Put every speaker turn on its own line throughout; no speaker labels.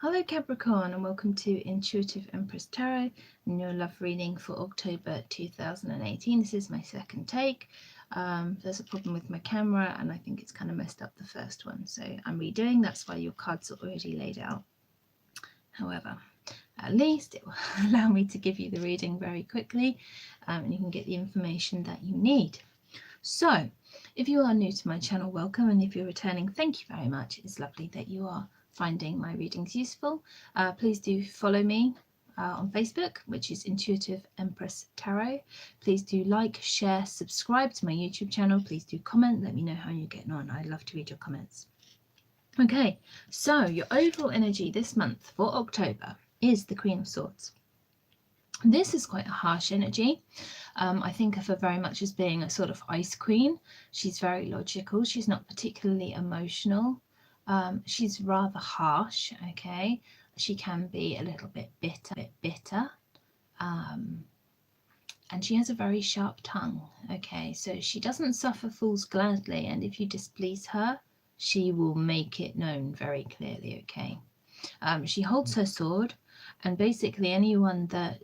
Hello Capricorn, and welcome to Intuitive Empress Tarot and your love reading for October 2018. This is my second take. There's a problem with my camera and I think it's kind of messed up the first one, so I'm redoing. That's why your cards are already laid out. However, at least it will allow me to give you the reading very quickly, and you can get the information that you need. So if you are new to my channel, welcome, and if you're returning, thank you very much. It's lovely that you are finding my readings useful. Please do follow me on Facebook, which is Intuitive Empress Tarot. Please do like, share, subscribe to my YouTube channel. Please do comment, let me know how you're getting on. I'd love to read your comments. Okay, so your overall energy this month for October is the Queen of Swords. This is quite a harsh energy. I think of her very much as being a sort of ice queen. She's very logical. She's not particularly emotional. She's rather harsh, okay? She can be a little bit bitter. And she has a very sharp tongue, okay? So she doesn't suffer fools gladly, and if you displease her, she will make it known very clearly, okay? She holds her sword, and basically anyone that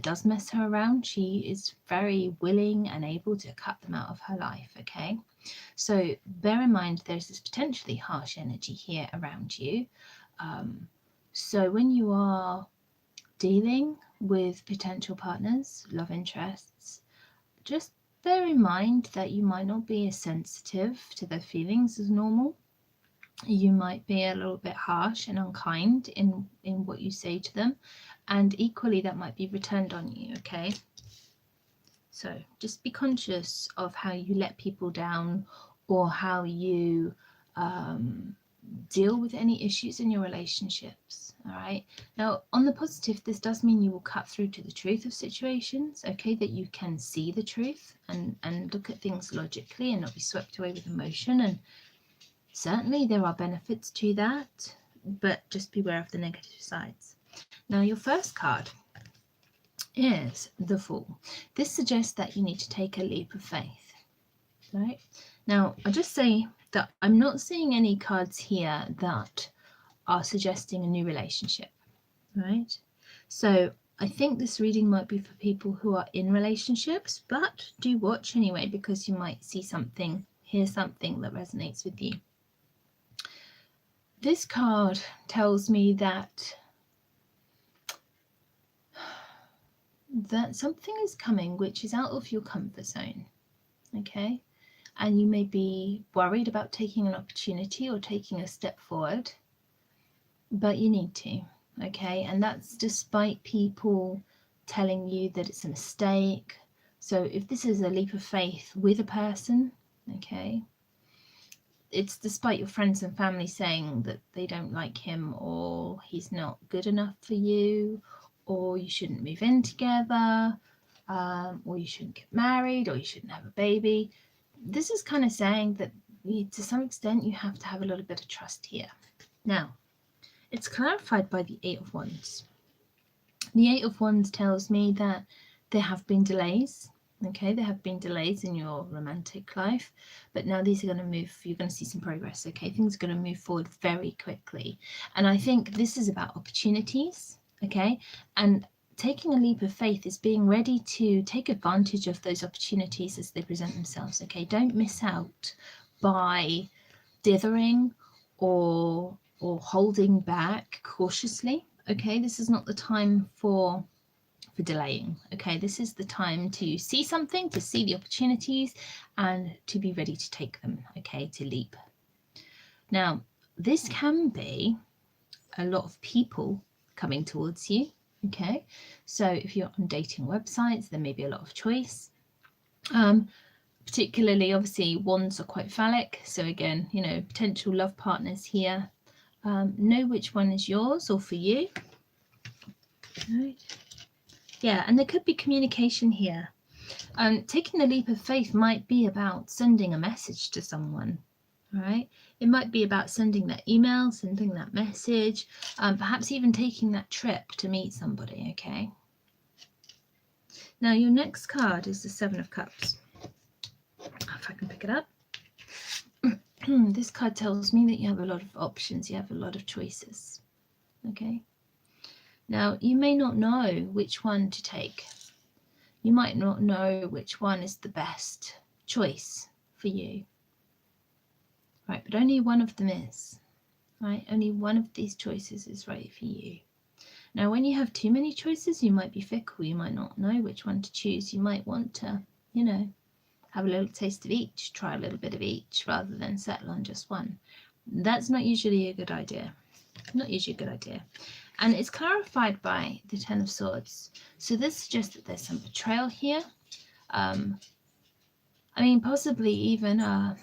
does mess her around, she is very willing and able to cut them out of her life, okay? So bear in mind there's this potentially harsh energy here around you. So when you are dealing with potential partners, love interests, just bear in mind that you might not be as sensitive to their feelings as normal. You might be a little bit harsh and unkind in what you say to them, and equally that might be returned on you, okay? So just be conscious of how you let people down or how you deal with any issues in your relationships. All right, now on the positive, this does mean you will cut through to the truth of situations, okay, that you can see the truth and look at things logically and not be swept away with emotion. And certainly there are benefits to that, but just beware of the negative sides. Now your first card is the Fool. This suggests that you need to take a leap of faith, right? Now I'll just say that I'm not seeing any cards here that are suggesting a new relationship, right? So I think this reading might be for people who are in relationships, but do watch anyway, because you might see something, hear something that resonates with you. This card tells me that something is coming which is out of your comfort zone, okay? And you may be worried about taking an opportunity or taking a step forward, but you need to, okay? And that's despite people telling you that it's a mistake. So if this is a leap of faith with a person, okay, it's despite your friends and family saying that they don't like him, or he's not good enough for you, or you shouldn't move in together, or you shouldn't get married, or you shouldn't have a baby. This is kind of saying that to some extent you have to have a little bit of trust here. Now, it's clarified by the Eight of Wands. The Eight of Wands tells me that there have been delays. Okay, there have been delays in your romantic life, but now these are going to move, you're going to see some progress, okay? Things are going to move forward very quickly. And I think this is about opportunities, okay? And taking a leap of faith is being ready to take advantage of those opportunities as they present themselves, okay? Don't miss out by dithering or holding back cautiously, okay? This is not the time for delaying, okay? This is the time to see something, to see the opportunities, and to be ready to take them, okay, to leap. Now, this can be a lot of people coming towards you, okay? So if you're on dating websites, there may be a lot of choice. Particularly, obviously, wands are quite phallic, so again, you know, potential love partners here. Know which one is yours or for you. All right. Yeah, and there could be communication here. Taking the leap of faith might be about sending a message to someone, right? It might be about sending that email, sending that message, perhaps even taking that trip to meet somebody, okay? Now, your next card is the Seven of Cups. If I can pick it up. This card tells me that you have a lot of options, you have a lot of choices, Okay. Now, you may not know which one to take. You might not know which one is the best choice for you. Right, but only one of them is. Right, only one of these choices is right for you. Now, when you have too many choices, you might be fickle. You might not know which one to choose. You might want to, have a little taste of each, try a little bit of each rather than settle on just one. That's not usually a good idea. Not usually a good idea. And it's clarified by the Ten of Swords. So this suggests that there's some betrayal here. Possibly even a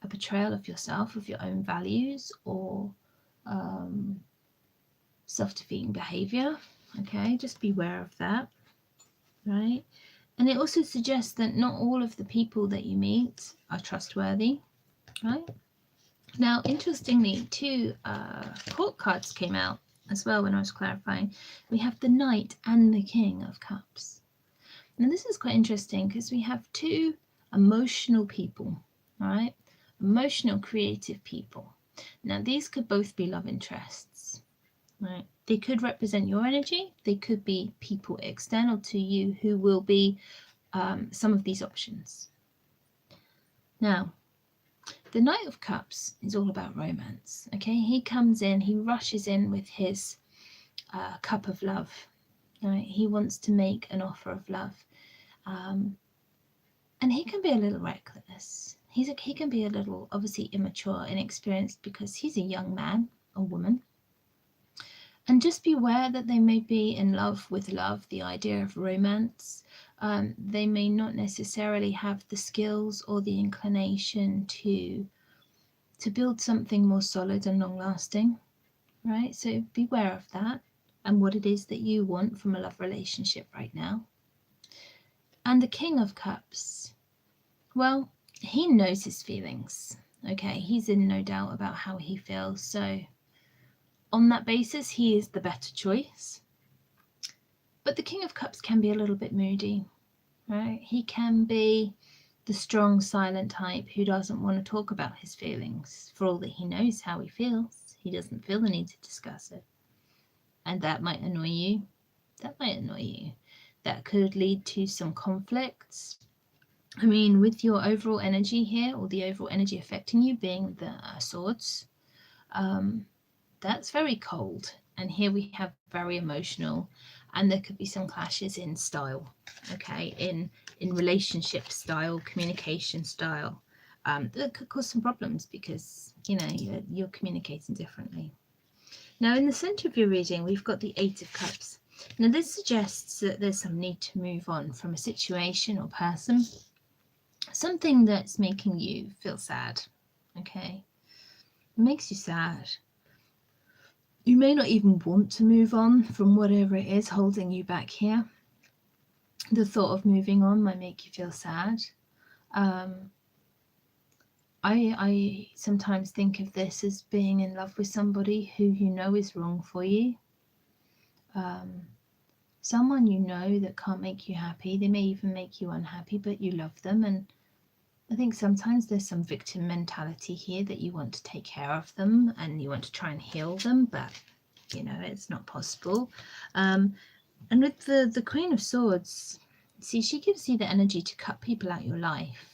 betrayal of yourself, of your own values, or self-defeating behavior. Okay, just beware of that. Right? And it also suggests that not all of the people that you meet are trustworthy. Right? Now, interestingly, two court cards came out as well when I was clarifying. We have the Knight and the King of Cups. Now, this is quite interesting because we have two emotional people, right? Emotional, creative people. Now, these could both be love interests, right? They could represent your energy. They could be people external to you who will be some of these options. Now, the Knight of Cups is all about romance, okay? He comes in, he rushes in with his cup of love, right? He wants to make an offer of love. And he can be a little reckless. He can be a little, obviously, immature, inexperienced, because he's a young man or woman. And just beware that they may be in love with love, the idea of romance. They may not necessarily have the skills or the inclination to build something more solid and long-lasting, right? So beware of that and what it is that you want from a love relationship right now. And the King of Cups, well, he knows his feelings, okay? He's in no doubt about how he feels. So on that basis, he is the better choice. But the King of Cups can be a little bit moody, right? He can be the strong, silent type who doesn't want to talk about his feelings. For all that he knows how he feels, he doesn't feel the need to discuss it. And that might annoy you. That might annoy you. That could lead to some conflicts. I mean, with your overall energy here, or the overall energy affecting you being the swords, that's very cold. And here we have very emotional, and there could be some clashes in style, okay, in relationship style, communication style. That could cause some problems because, you're communicating differently. Now, in the center of your reading, we've got the Eight of Cups. Now, this suggests that there's some need to move on from a situation or person, something that's making you feel sad, okay? It makes you sad. You may not even want to move on from whatever it is holding you back here. The thought of moving on might make you feel sad. I sometimes think of this as being in love with somebody who you know is wrong for you. Someone you know that can't make you happy. They may even make you unhappy, but you love them. And I think sometimes there's some victim mentality here that you want to take care of them and you want to try and heal them, but it's not possible. And with the Queen of Swords, see, she gives you the energy to cut people out your life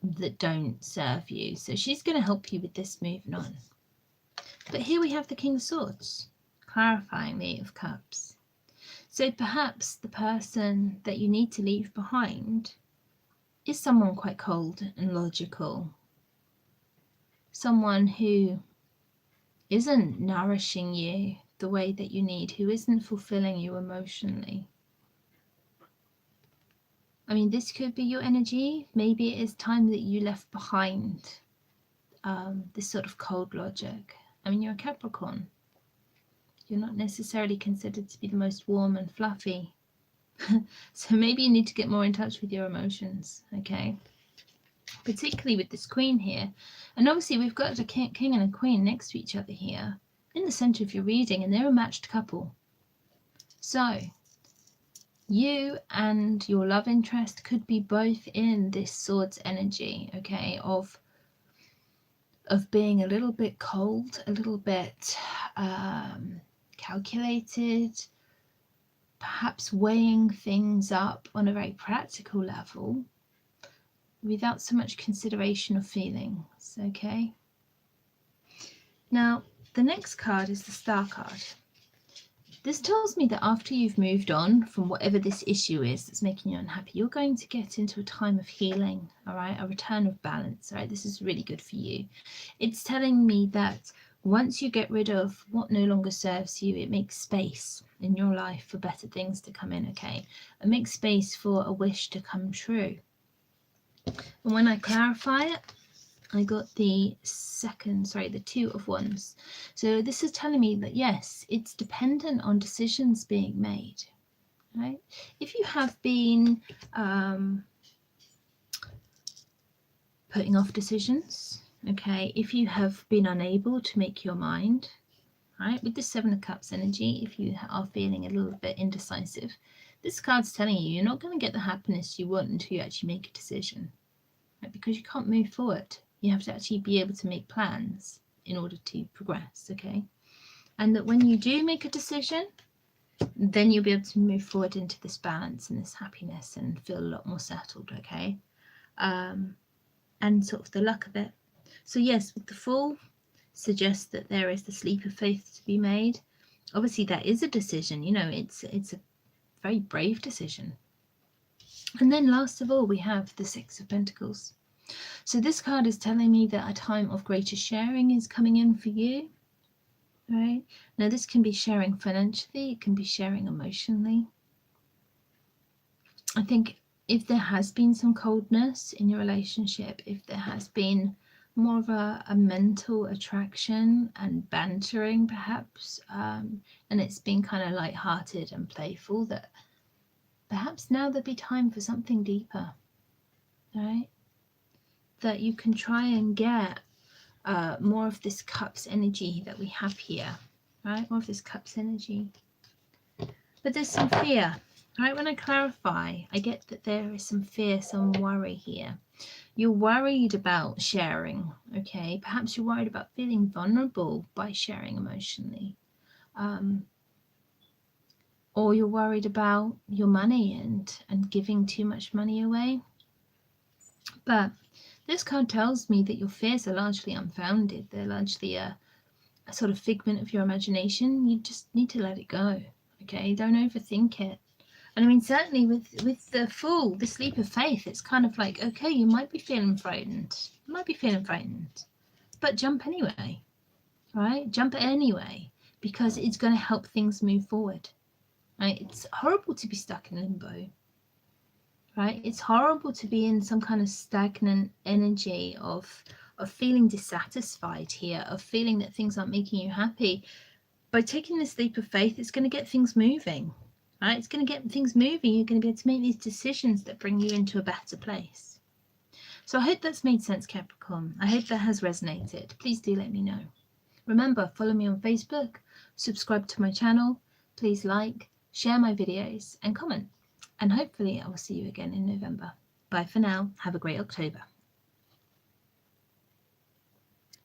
that don't serve you. So she's going to help you with this moving on. But here we have the King of Swords, clarifying the Eight of Cups. So perhaps the person that you need to leave behind is someone quite cold and logical. Someone who isn't nourishing you the way that you need, who isn't fulfilling you emotionally. I mean, this could be your energy. Maybe it is time that you left behind this sort of cold logic. I mean, you're a Capricorn. You're not necessarily considered to be the most warm and fluffy. So maybe you need to get more in touch with your emotions, okay? Particularly with this Queen here. And obviously we've got a king and a queen next to each other here in the center of your reading, and they're a matched couple. So you and your love interest could be both in this Swords energy, okay, of of being a little bit cold, a little bit calculated, perhaps weighing things up on a very practical level without so much consideration of feelings. Okay, now the next card is the Star card. This tells me that after you've moved on from whatever this issue is that's making you unhappy, you're going to get into a time of healing, all right, a return of balance, all right? This is really good for you. It's telling me that once you get rid of what no longer serves you, it makes space in your life for better things to come in, okay? It makes space for a wish to come true. And when I clarify it, I got the Two of Wands. So this is telling me that yes, it's dependent on decisions being made, right? If you have been putting off decisions, okay, if you have been unable to make your mind, right, with the Seven of Cups energy, if you are feeling a little bit indecisive, this card's telling you you're not going to get the happiness you want until you actually make a decision, right? Because you can't move forward. You have to actually be able to make plans in order to progress, okay? And that when you do make a decision, then you'll be able to move forward into this balance and this happiness and feel a lot more settled, okay? And sort of the luck of it. So yes, with the Fool, suggests that there is the leap of faith to be made. Obviously, that is a decision. You know, it's a very brave decision. And then last of all, we have the Six of Pentacles. So this card is telling me that a time of greater sharing is coming in for you, right? Now this can be sharing financially, it can be sharing emotionally. I think if there has been some coldness in your relationship, if there has been more of a mental attraction and bantering perhaps, and it's been kind of light-hearted and playful, that perhaps now there'd be time for something deeper, right? That you can try and get more of this Cups energy that we have here, right? More of this Cups energy. But there's some fear, right? When I clarify, I get that there is some fear, some worry here. You're worried about sharing, okay? Perhaps you're worried about feeling vulnerable by sharing emotionally. Or you're worried about your money and giving too much money away. But this card tells me that your fears are largely unfounded. They're largely a sort of figment of your imagination. You just need to let it go, okay? Don't overthink it. And I mean, certainly with the Fool, this leap of faith, it's kind of like, okay, you might be feeling frightened. You might be feeling frightened. But jump anyway, right? Jump anyway, because it's going to help things move forward, right? It's horrible to be stuck in limbo, right? It's horrible to be in some kind of stagnant energy of feeling dissatisfied here, of feeling that things aren't making you happy. By taking this leap of faith, it's going to get things moving, right? It's going to get things moving. You're going to be able to make these decisions that bring you into a better place. So I hope that's made sense, Capricorn. I hope that has resonated. Please do let me know. Remember, follow me on Facebook, subscribe to my channel, please like, share my videos and comment. And hopefully I will see you again in November. Bye for now. Have a great October.